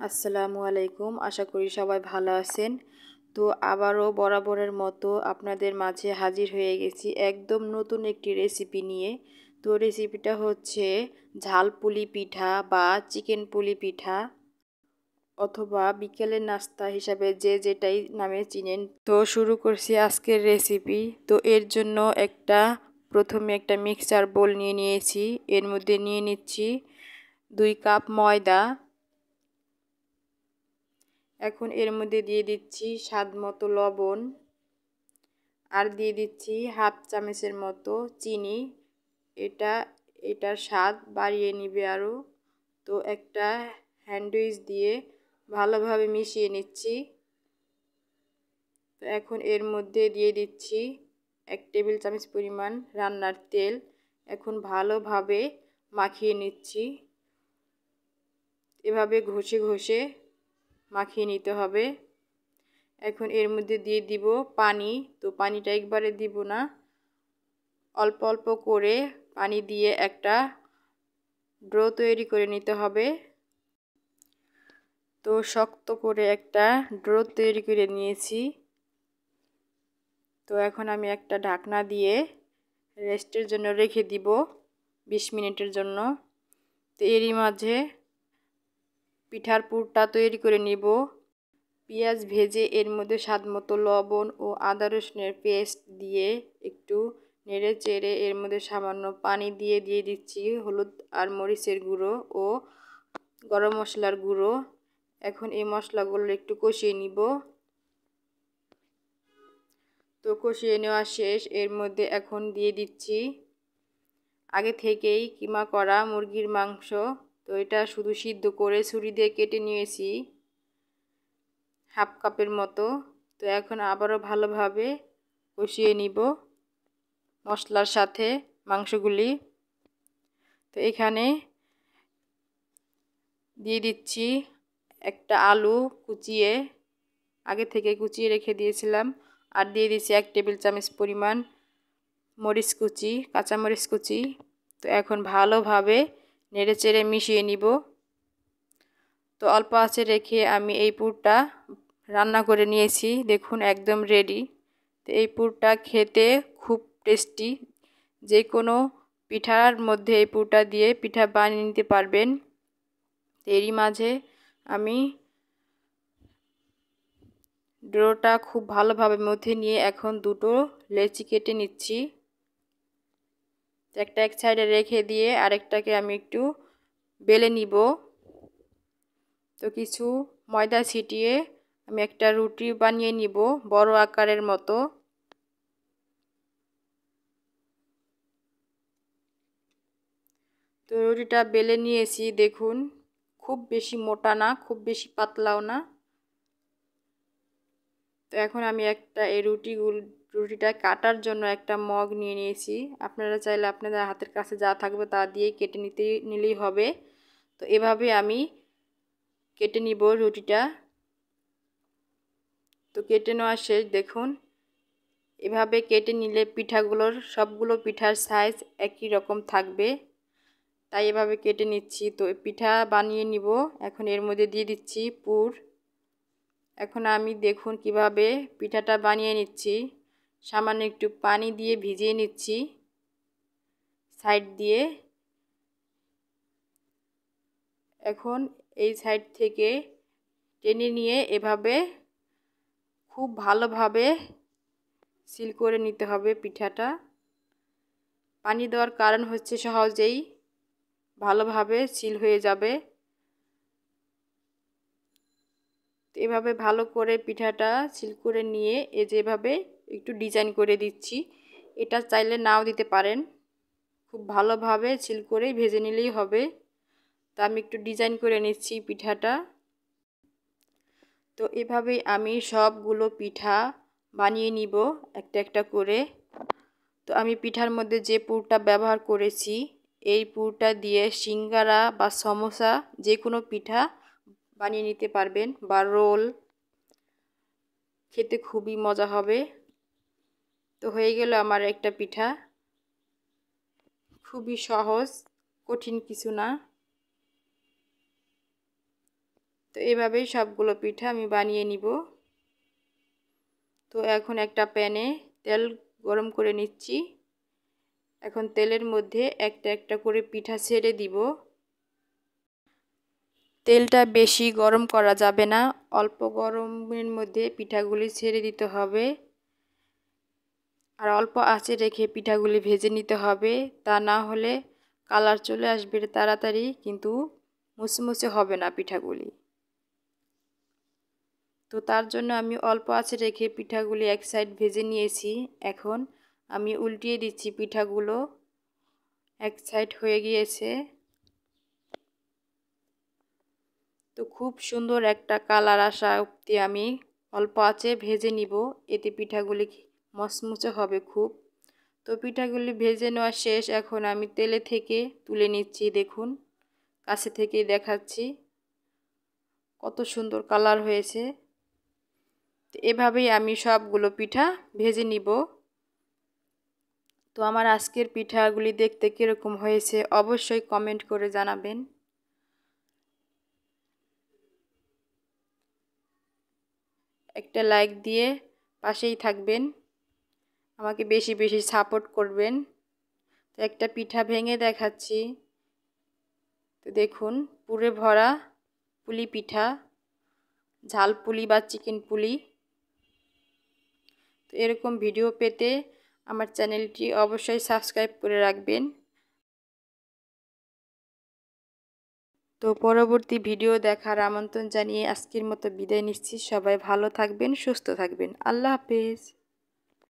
আসসালামু আলাইকুম। আশা করি সবাই ভালো আছেন। তো আবারও বরাবরের মতো আপনাদের মাঝে হাজির হয়ে গেছি একদম নতুন একটি রেসিপি নিয়ে। তো রেসিপিটা হচ্ছে ঝাল পুলি পিঠা বা চিকেন পুলি পিঠা, অথবা বিকেলের নাস্তা হিসাবে যে যেটাই নামে চিনেন। তো শুরু করছি আজকের রেসিপি। তো এর জন্য প্রথমে একটা মিক্সচার বোল নিয়ে নিয়েছি। এর মধ্যে নিয়ে নিচ্ছি 2 কাপ ময়দা। এখন এর মধ্যে দিয়ে দিচ্ছি স্বাদ মতো লবণ, আর দিয়ে দিচ্ছি হাফ চামচের মতো চিনি। এটা এটার স্বাদ বাড়িয়ে নিবে আরও। তো একটা হ্যান্ডউইচ দিয়ে ভালোভাবে মিশিয়ে নিচ্ছি। তো এখন এর মধ্যে দিয়ে দিচ্ছি 1 টেবিল চামচ পরিমাণ রান্নার তেল। এখন ভালোভাবে মাখিয়ে নিচ্ছি। এভাবে ঘষে ঘষে মাখিয়ে নিতে হবে। এখন এর মধ্যে দিয়ে দিব পানি। তো পানিটা একবারে দিব না, অল্প অল্প করে পানি দিয়ে একটা ডো তৈরি করে নিতে হবে। তো শক্ত করে একটা ডো তৈরি করে নিয়েছি। তো এখন আমি একটা ঢাকনা দিয়ে রেস্টের জন্য রেখে দিব 20 মিনিটের জন্য। তো এরই মাঝে পিঠার পুরটা তৈরি করে নিব। পেঁয়াজ ভেজে এর মধ্যে স্বাদমতো লবণ ও আদা রসুনের পেস্ট দিয়ে একটু নেড়ে চেড়ে এর মধ্যে সামান্য পানি দিয়ে দিচ্ছি হলুদ আর মরিচের গুঁড়ো ও গরম মশলার গুঁড়ো। এখন এই মশলাগুলো একটু কষিয়ে নিব। তো কষিয়ে নেওয়া শেষ। এর মধ্যে এখন দিয়ে দিচ্ছি আগে থেকেই কিমা করা মুরগির মাংস। তো এটা শুধু সিদ্ধ করে ছুরি দিয়ে কেটে নিয়েছি হাফ কাপের মতো। তো এখন আবারও ভালোভাবে কষিয়ে নিব মশলার সাথে মাংসগুলি। তো এখানে দিয়ে দিচ্ছি একটা আলু আগে থেকে কুচিয়ে রেখে দিয়েছিলাম। আর দিয়ে দিচ্ছি 1 টেবিল চামচ পরিমাণ মরিচ কুচি, কাঁচা মরিচ কুচি। তো এখন ভালোভাবে নেড়ে চেড়ে মিশিয়ে নিব। তো অল্প আঁচে রেখে আমি এই পুরটা রান্না করে নিয়েছি। দেখুন একদম রেডি। তো এই পুরটা খেতে খুব টেস্টি। যে কোনো পিঠার মধ্যে এই পুরটা দিয়ে পিঠা বানিয়ে নিতে পারবেন। এরই মাঝে আমি ডোটা খুব ভালোভাবে মথে নিয়ে এখন দুটো লেচি কেটে নিচ্ছি। একটা এক সাইডে রেখে দিয়ে আরেকটাকে আমি একটু বেলে নিব। তো কিছু ময়দা ছিটিয়ে আমি একটা রুটি বানিয়ে নিব বড় আকারের মতো। তো রুটিটা বেলে নিয়েছি। দেখুন খুব বেশি মোটা না, খুব বেশি পাতলাও না। তো এখন আমি এই রুটিটা কাটার জন্য একটা মগ নিয়ে নিয়েছি। আপনারা চাইলে আপনাদের হাতের কাছে যা থাকবে তা দিয়ে কেটে নিলেই হবে। তো এভাবে আমি কেটে নিব রুটিটা। তো কেটে নেওয়া শেষ। দেখুন এভাবে কেটে নিলে সবগুলো পিঠার সাইজ একই রকম থাকবে, তাই এভাবে কেটে নিচ্ছি। তো পিঠা বানিয়ে নিব। এখন এর মধ্যে দিয়ে দিচ্ছি পুর। এখন আমি দেখুন কিভাবে পিঠাটা বানিয়ে নিচ্ছি। সামান্য একটু পানি দিয়ে ভিজিয়ে নিচ্ছি সাইড দিয়ে। এখন এই সাইড থেকে টেনে নিয়ে এভাবে খুব ভালোভাবে সিল করে নিতে হবে পিঠাটা। পানি দেওয়ার কারণ হচ্ছে সহজেই ভালোভাবে সিল হয়ে যাবে। এভাবে ভালো করে পিঠাটা সিল করে নিয়ে যেভাবে একটু ডিজাইন করে দিচ্ছি। এটা চাইলে নাও দিতে পারেন। খুব ভালোভাবে সিল করে ভেজে নিলেই হবে। তো আমি একটু ডিজাইন করে নিচ্ছি পিঠাটা। তো এভাবেই আমি সবগুলো পিঠা বানিয়ে নিব একটা একটা করে। তো আমি পিঠার মধ্যে যে পুরটা ব্যবহার করেছি এই পুরটা দিয়ে সিঙ্গারা বা সমোসা যে কোনো পিঠা বানিয়ে নিতে পারবেন, বা রোল। খেতে খুবই মজা হবে। তো হয়ে গেল আমার একটা পিঠা। খুবই সহজ, কঠিন কিছু না। তো এভাবেই সবগুলো পিঠা আমি বানিয়ে নিব। তো এখন একটা প্যানে তেল গরম করে নিচ্ছি। এখন তেলের মধ্যে একটা একটা করে পিঠা ছেড়ে দিব। তেলটা বেশি গরম করা যাবে না, অল্প গরমের মধ্যে পিঠাগুলি ছেড়ে দিতে হবে। আর অল্প আঁচে রেখে পিঠাগুলি ভেজে নিতে হবে, তা না হলে কালার চলে আসবে তাড়াতাড়ি, কিন্তু মুচমুচে হবে না পিঠাগুলি। তো তার জন্য আমি অল্প আঁচে রেখে পিঠাগুলি এক সাইড ভেজে নিয়েছি। এখন আমি উল্টিয়ে দিচ্ছি পিঠাগুলো, এক সাইড হয়ে গিয়েছে। তো খুব সুন্দর একটা কালার আসা অবধি আমি অল্প আঁচে ভেজে নিব, এতে পিঠাগুলি মচমুচে হবে খুব। তো পিঠাগুলি ভেজে নেওয়া শেষ, এখন আমি তেলে থেকে তুলে নিচ্ছি। দেখুন, কাছে থেকেই দেখাচ্ছি কত সুন্দর কালার হয়েছে। তো এভাবেই আমি সবগুলো পিঠা ভেজে নিব। তো আমার আজকের পিঠাগুলি দেখতে কীরকম হয়েছে অবশ্যই কমেন্ট করে জানাবেন। একটা লাইক দিয়ে পাশেই থাকবেন, আমাকে বেশি বেশি সাপোর্ট করবেন। তো একটা পিঠা ভেঙে দেখাচ্ছি। তো দেখুন, পুরে ভরা পুলি পিঠা, ঝাল পুলি বা চিকেন পুলি। তো এরকম ভিডিও পেতে আমার চ্যানেলটি অবশ্যই সাবস্ক্রাইব করে রাখবেন। তো পরবর্তী ভিডিও দেখার আমন্ত্রণ জানিয়ে আজকের মতো বিদায় নিচ্ছি। সবাই ভালো থাকবেন, সুস্থ থাকবেন। আল্লাহ হাফেজ।